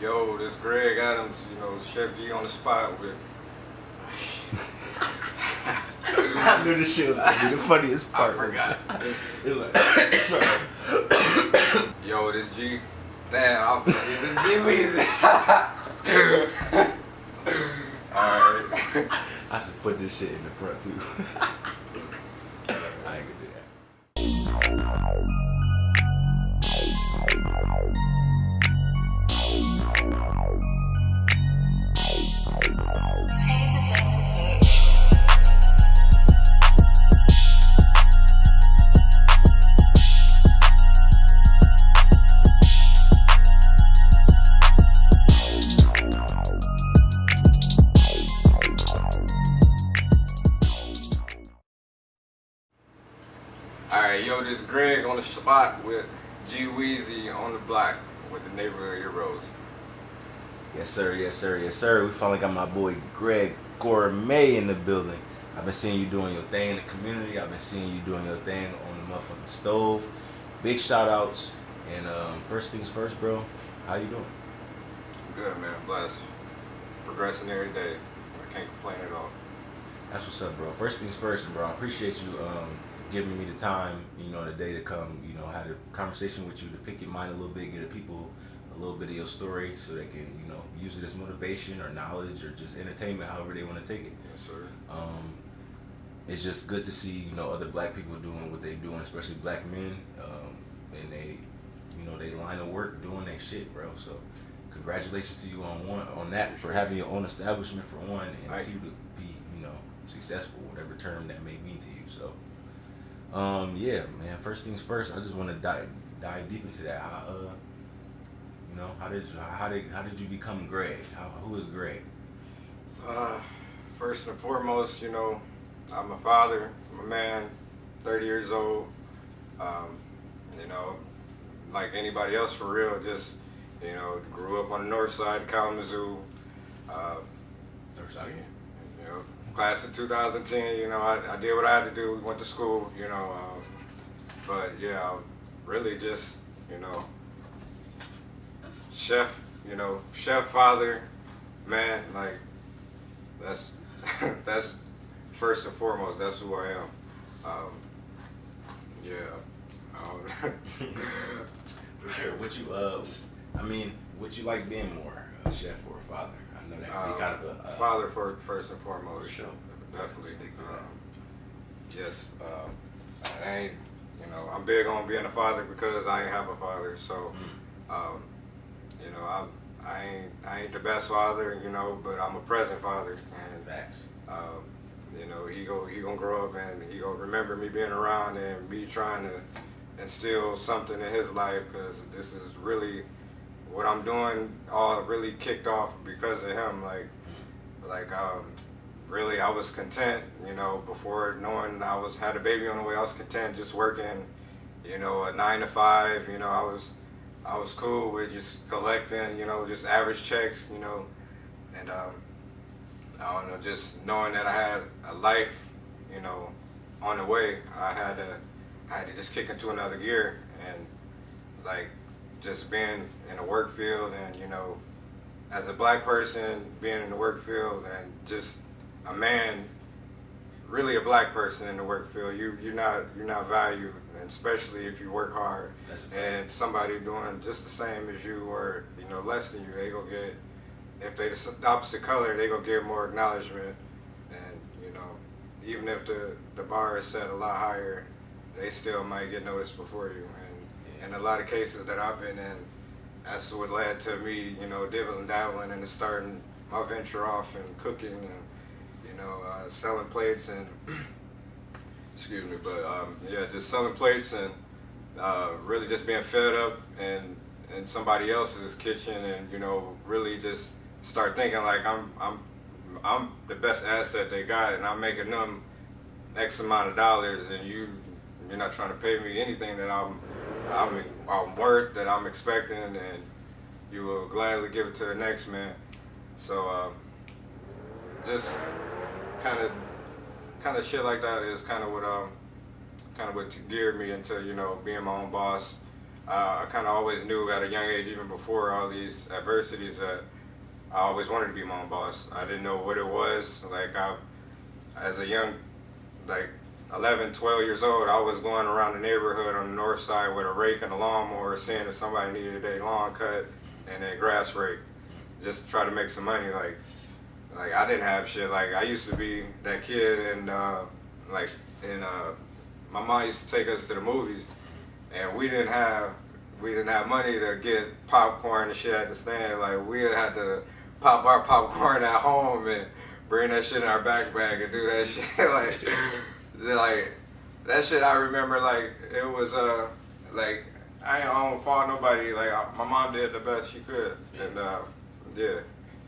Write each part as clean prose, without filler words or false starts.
Yo, this Greg Adams, Chef G on the spot with. I knew this shit was gonna be the funniest part. I forgot. It was sorry. Yo, this G. Damn, this G Weezy. Alright. I should put this shit in the front too. I ain't gonna do that. Alright, yo, this Greg on the spot with G Weezy on the block with the neighborhood heroes. Yes sir, yes sir, yes sir. We finally got my boy Greg Gourmet in the building. I've been seeing you doing your thing in the community. I've been seeing you doing your thing on the motherfucking stove. Big shout outs. And first things first, bro. How you doing? Good, man. Blessed. Progressing every day. I can't complain at all. That's what's up, bro. First things first, bro. I appreciate you giving me the time, today to come, have a conversation with you, to pick your mind a little bit, get the people a little bit of your story so they can, use it as motivation or knowledge or just entertainment, however they want to take it. Yes, sir. It's just good to see, other black people doing what they're doing, especially black men, and they, they line of work doing their shit, bro. So congratulations to you on that, for having your own establishment for one, and two, to be, successful, whatever term that may mean to you. So yeah, man. First things first. I just want to dive deep into that. How did you become Greg? Who is Greg? First and foremost, I'm a father. I'm a man, 30 years old. Like anybody else for real. Just grew up on the north side of Kalamazoo. North side again. Class of 2010, I did what I had to do, went to school, but yeah, really just, chef, father, man, like, that's, that's first and foremost, that's who I am. For sure. Would you like being more a chef or a father? I know that can be kind of a father first and foremost. For sure. Definitely. Stick to that. Yes. I ain't, I'm big on being a father because I ain't have a father. So, I ain't the best father, but I'm a present father. And facts. He gonna grow up and he gonna remember me being around and me trying to instill something in his life, because this is really what I'm doing. All really kicked off because of him. Really, I was content, before knowing I had a baby on the way. I was content just working, a 9 to 5. I was cool with just collecting, just average checks, and I don't know, just knowing that I had a life, on the way. I had to just kick into another gear, and just being in the work field, and as a black person being in the work field, and just a man, really a black person in the work field, you're not valued, and especially if you work hard. And somebody doing just the same as you, or less than you, they gonna get, if they the opposite color, they gonna get more acknowledgement. And even if the bar is set a lot higher, they still might get noticed before you. And in a lot of cases that I've been in, that's what led to me, dibbling dabbling and starting my venture off and cooking and selling plates and excuse me, but just selling plates and really just being fed up in somebody else's kitchen, and really just start thinking like I'm the best asset they got, and I'm making them X amount of dollars, and you're not trying to pay me anything that I'm worth, that I'm expecting, and you will gladly give it to the next man. So just kind of shit like that is kind of what geared me into being my own boss, I kind of always knew at a young age, even before all these adversities, that I always wanted to be my own boss. I didn't know what it was. Like, as a young, like 11, 12 years old, I was going around the neighborhood on the north side with a rake and a lawnmower, seeing if somebody needed their lawn cut and their grass rake, just to try to make some money. Like I didn't have shit. Like, I used to be that kid, and like, in my mom used to take us to the movies, and we didn't have money to get popcorn and shit at the stand. Like, we had to pop our popcorn at home and bring that shit in our backpack and do that shit. like that shit. I remember, like, it was like, I don't fault nobody. Like, my mom did the best she could, and yeah,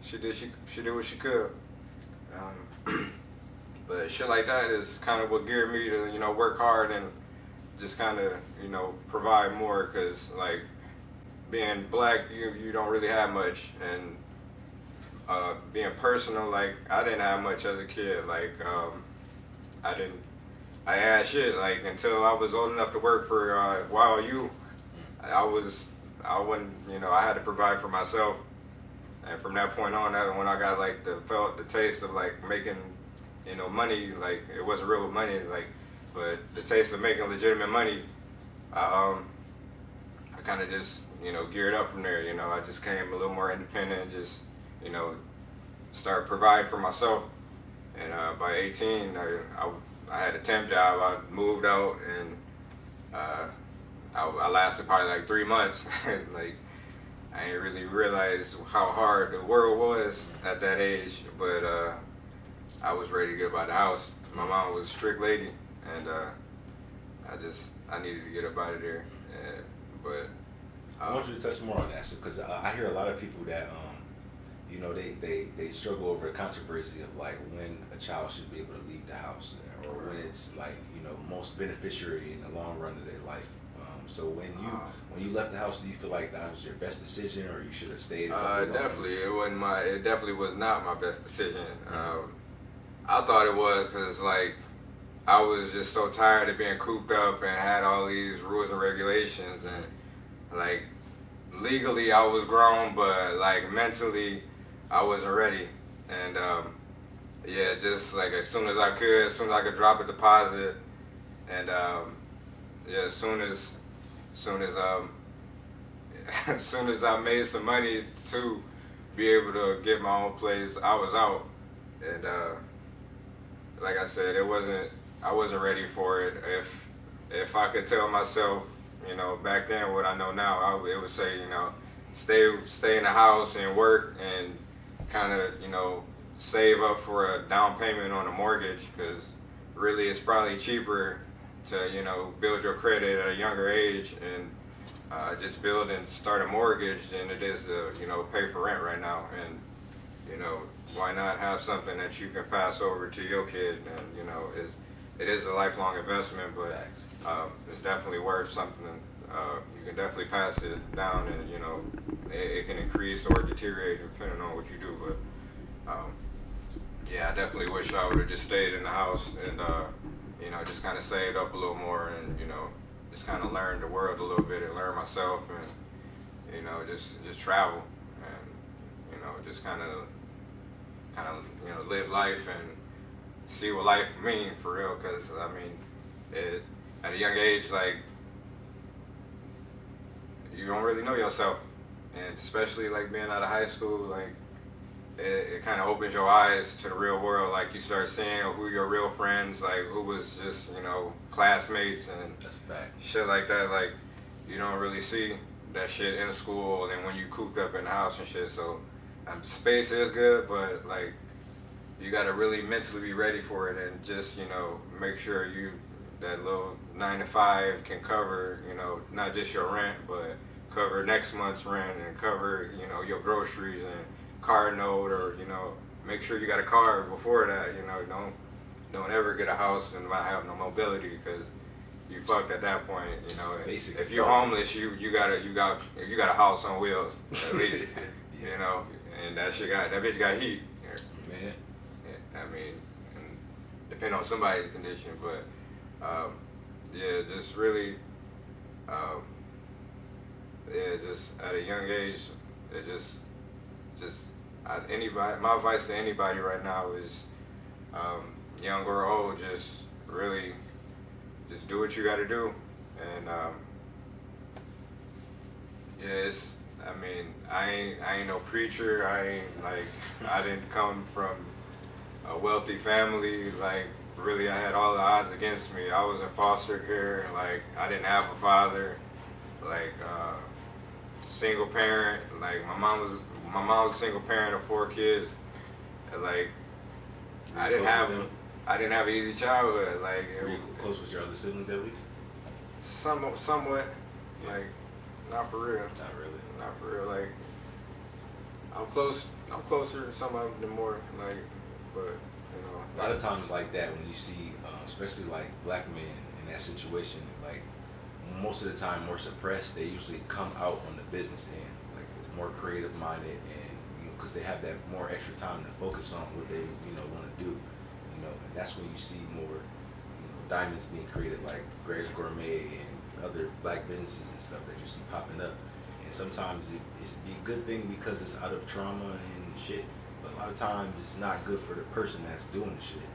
she did what she could. But shit like that is kind of what geared me to, you know, work hard and just kind of, you know, provide more, because, like, being black, you don't really have much, and being personal, like, I didn't have much as a kid. Like, I had shit, like, until I was old enough to work for YOU. I wouldn't, you know, I had to provide for myself, and from that point on, that when I got, like, felt the taste of, like, making, you know, money, like, it wasn't real money, like, but the taste of making legitimate money, I kind of just, you know, geared up from there. You know, I just came a little more independent, just, you know, start providing for myself. And by 18, I had a temp job. I moved out, and I lasted probably like 3 months. Like, I didn't really realize how hard the world was at that age, but I was ready to get up out the house. My mom was a strict lady, and I needed to get up out of there. But I want you to touch more on that, because I hear a lot of people that you know, they struggle over the controversy of, like, when a child should be able to leave the house, or when it's, like, you know, most beneficiary in the long run of their life. So when you left the house, do you feel like that was your best decision, or you should have stayed? Definitely, it definitely was not my best decision. I thought it was, because, like, I was just so tired of being cooped up and had all these rules and regulations, and, like, legally I was grown, but, like, mentally I wasn't ready. And yeah, just, like, as soon as I could drop a deposit, and yeah, as soon as I made some money to be able to get my own place, I was out. And like I said, I wasn't ready for it. If I could tell myself, you know, back then what I know now, it would say, you know, stay in the house and work, and kind of, you know, save up for a down payment on a mortgage, because really it's probably cheaper to, you know, build your credit at a younger age and just build and start a mortgage than it is to, you know, pay for rent right now. And, you know, why not have something that you can pass over to your kid? And, you know, it is a lifelong investment, but it's definitely worth something. You can definitely pass it down, and, you know, it can increase or deteriorate depending on what you do. But yeah, I definitely wish I would have just stayed in the house and you know, just kind of saved up a little more, and, you know, just kind of learn the world a little bit and learn myself, and, you know, just travel, and, you know, just kind of you know, live life and see what life means for real. Because, I mean, at a young age, like, you don't really know yourself, and especially, like, being out of high school, like, it kind of opens your eyes to the real world. Like, you start seeing who your real friends, like, who was just, you know, classmates and That's a fact. shit like that. Like, you don't really see that shit in school and when you cooped up in the house and shit. So space is good, but, like, you got to really mentally be ready for it, and just, you know, make sure that little 9 to 5 can cover, you know, not just your rent, but cover next month's rent, and cover, you know, your groceries and car note, or, you know, make sure you got a car before that. You know, don't ever get a house and not have no mobility, because you fucked at that point. You know, if you're homeless, you got a house on wheels at least. Yeah. You know, and that bitch got heat. Man. I mean, depending on somebody's condition, but yeah, just really yeah, just at a young age, it anybody. My advice to anybody right now is, young or old, just really, just do what you got to do, and yeah, I mean, I ain't no preacher. I didn't come from a wealthy family. Like, really, I had all the odds against me. I was in foster care. Like, I didn't have a father. Like, single parent. Like, my mom was a single parent of 4 kids. And, like, I didn't have an easy childhood. Like, Were you close with your other siblings at least? somewhat. Yeah. Like, not for real. Not really. Not for real. Like, I'm closer to some of them more. Like, but you know. A lot of times like that, when you see, especially like black men in that situation, like most of the time more suppressed, they usually come out on the business end, like more creative minded, and because they have that more extra time to focus on what they want to do, and that's when you see more diamonds being created, like Greg's Gourmet and other black businesses and stuff that you see popping up. And sometimes it's be a good thing because it's out of trauma and shit, but a lot of times it's not good for the person that's doing the shit.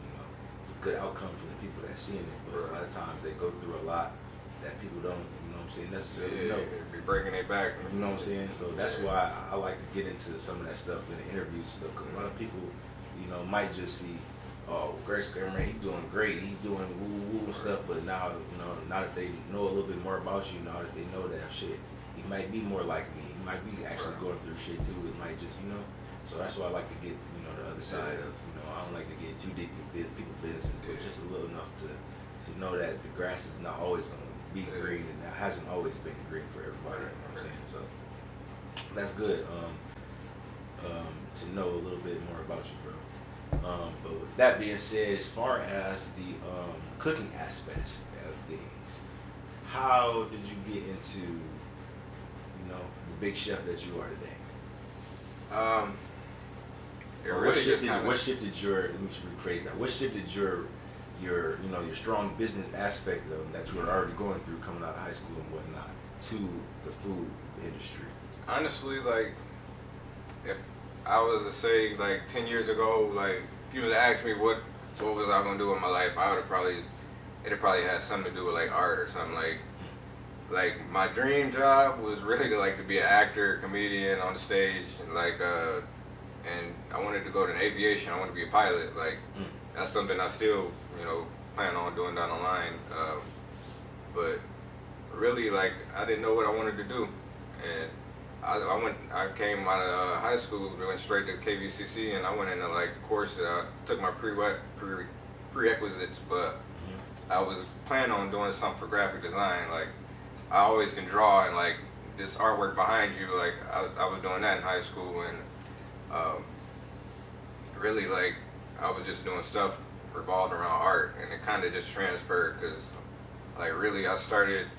It's a good outcome for the people that's seeing it, but a lot of times they go through a lot that people don't, necessarily know. Be breaking their back. You know what I'm saying? So that's why I like to get into some of that stuff in the interviews and stuff, because a lot of people, might just see, oh, Greg's Gourmet, he's doing great, he's doing woo and stuff, but now, now that they know a little bit more about you, now that they know that shit, he might be more like me, he might be actually going through shit too, it might just, so that's why I like to get, the other side of, I don't like to get too deep in people's business, but just a little enough to know that the grass is not always going to be green, and that hasn't always been green for everybody, you know what I'm saying? So that's good to know a little bit more about you, bro. But with that being said, as far as the cooking aspects of things, how did you get into, the big chef that you are today? What shifted your? Let me rephrase that. What shifted your your strong business aspect of that you were already going through coming out of high school and whatnot to the food industry? Honestly, like, if I was to say, like, 10 years ago, like, if you was to ask me what was I gonna do with my life, it'd probably had something to do with, like, art or something. Like my dream job was really to be an actor, comedian on the stage, and and I wanted to go to aviation. I wanted to be a pilot. That's something I still, plan on doing down the line. But really, I didn't know what I wanted to do, and I came out of high school, went straight to KVCC, and I went into a course that I took my prerequisites, but I was planning on doing something for graphic design. I always can draw, and this artwork behind you, I was doing that in high school, and really I was just doing stuff revolved around art, and it kind of just transferred, because really I started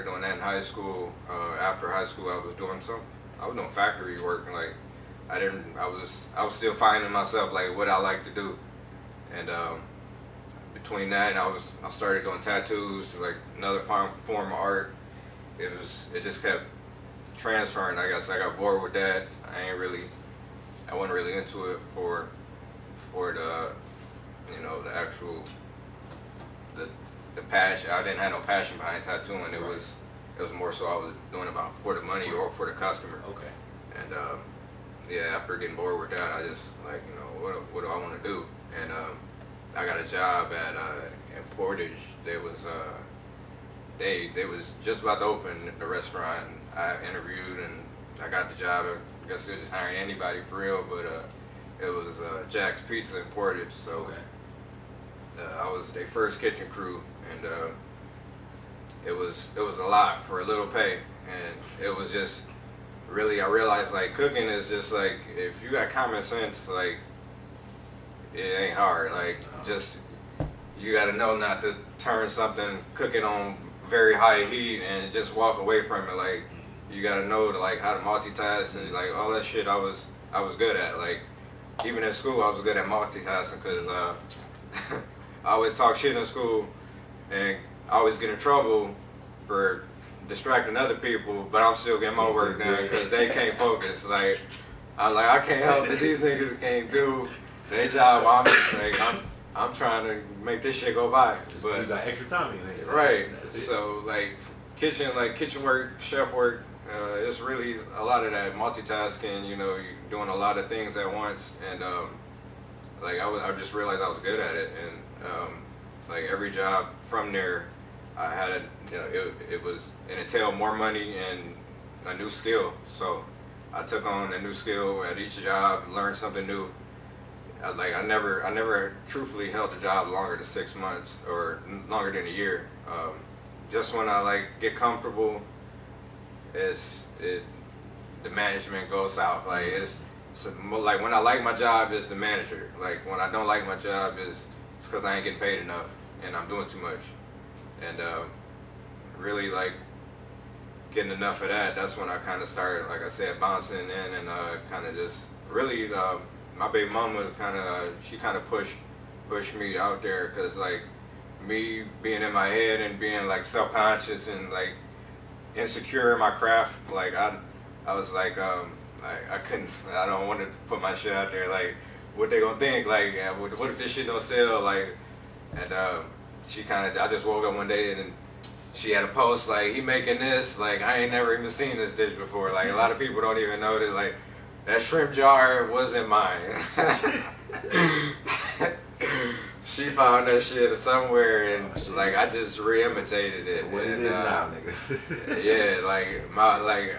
doing that in high school. After high school, I was doing factory work, and I was still finding myself what I like to do, and between that and I started doing tattoos, another form of art. It just kept transferring. I guess I got bored with that. I wasn't really into it for the the actual the passion. I didn't have no passion behind tattooing. It was more so I was doing it for the money or for the customer. Okay. And yeah, after getting bored with that, I just what do I want to do? And I got a job at in Portage. They was just about to open the restaurant. I interviewed and I got the job. I guess they were just hiring anybody for real, but it was Jack's Pizza in Portage. So okay. I was their first kitchen crew, and it was a lot for a little pay, and it was just really I realized cooking is just if you got common sense, it ain't hard. Just you got to know not to turn something cooking on very high heat and just walk away from it. You got to know how to multitask, and all that shit I was good at. Even in school I was good at multitasking, because I always talk shit in school, and I always get in trouble for distracting other people, but I'm still getting my work done because they can't focus. Like I can't help that these niggas can't do their job. I'm trying to make this shit go by. But you got extra time in there. Right. So kitchen work, chef work. It's really a lot of that multitasking. You know, you're doing a lot of things at once, and I just realized I was good at it, and every job from there, I had it entailed more money and a new skill. So I took on a new skill at each job, learned something new. I never truthfully held a job longer than 6 months or longer than a year. Just when I get comfortable, the management goes south. When I like my job, it's the manager. Like when I don't like my job, it's because I ain't getting paid enough and I'm doing too much. And really getting enough of that. That's when I kind of started, like I said, bouncing in and kind of just really. My baby mama she pushed me out there because me being in my head and being self-conscious and insecure in my craft, I was I I don't want to put my shit out there, what they gonna think, what if this shit don't sell, and I just woke up one day and she had a post he making this, I ain't never even seen this dish before, a lot of people don't even know that that shrimp jar wasn't mine. She found that shit somewhere and I just re-imitated it. What it is now, nigga. Yeah,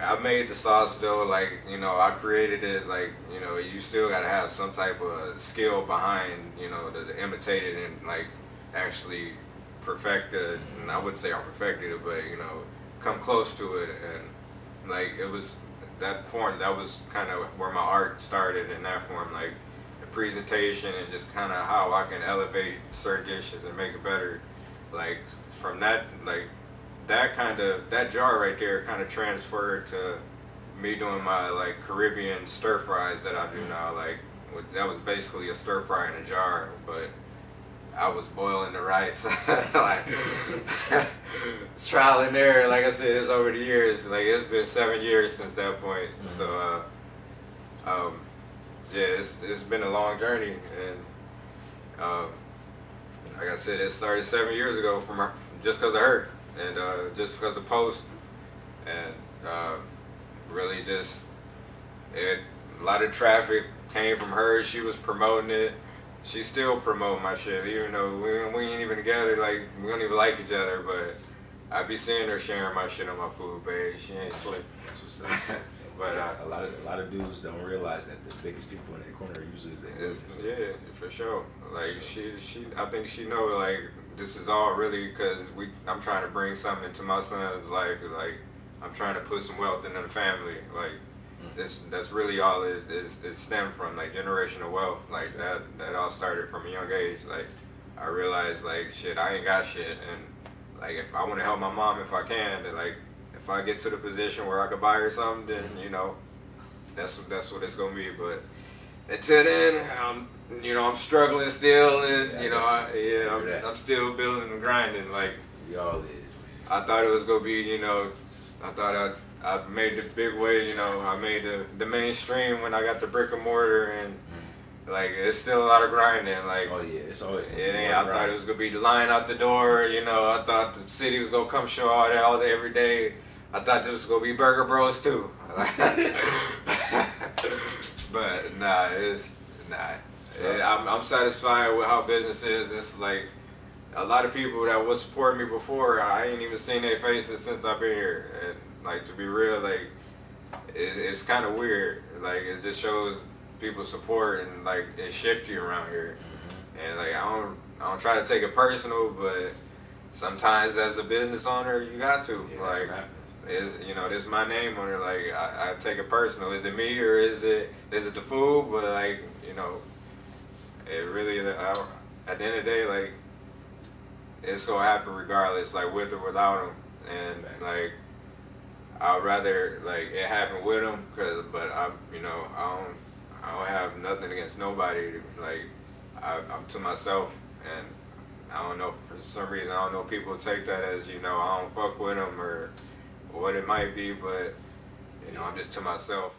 I made the sauce though, I created it, you still gotta have some type of skill behind, to imitate it and actually perfect it. And I wouldn't say I perfected it, but come close to it, and it was that form, that was kind of where my art started in that form, the presentation and just kind of how I can elevate certain dishes and make it better. From that, that jar right there kind of transferred to me doing my Caribbean stir fries that I do now. That was basically a stir fry in a jar, but I was boiling the rice. It's trial and error. Like I said, it's over the years. It's been 7 years since that point. Mm-hmm. So, yeah, it's been a long journey. And like I said, it started 7 years ago just because of her and just because of post. And really just, a lot of traffic came from her. She was promoting it. She still promote my shit, even though we ain't even together, we don't even like each other, but I be seeing her sharing my shit on my food page. She ain't slick. That's what's up. But a lot of dudes don't realize that the biggest people in their corner are usually their yeah, for sure. She I think she know this is all really because I'm trying to bring something into my son's life. I'm trying to put some wealth into the family. That's really all it stemmed from, generational wealth. That all started from a young age. I realized shit, I ain't got shit, and if I want to help my mom, if I can, then if I get to the position where I could buy her something, then that's what it's gonna be. But until then, I'm struggling still, and I'm still building and grinding. We all is, man. I thought it was gonna be, I thought I made the big way, I made the mainstream when I got the brick and mortar, and it's still a lot of grinding. Oh yeah, it's always. It ain't. I thought it was gonna be the line out the door. I thought the city was gonna come show all day every day. I thought this was gonna be Burger Bros too. But nah, I'm satisfied with how business is. It's a lot of people that was supporting me before, I ain't even seen their faces since I've been here. And to be real, it's kind of weird. It just shows people support and it shifts you around here. Mm-hmm. And I don't try to take it personal, but sometimes as a business owner, you got to. There's my name on it. I take it personal. Is it me or is it the food? But it really at the end of the day, it's gonna happen regardless, with or without them. And I'd rather it happen with them, but I don't have nothing against nobody. I'm to myself, and I don't know, for some reason I don't know, people take that as I don't fuck with them or what it might be, but you know, I'm just to myself.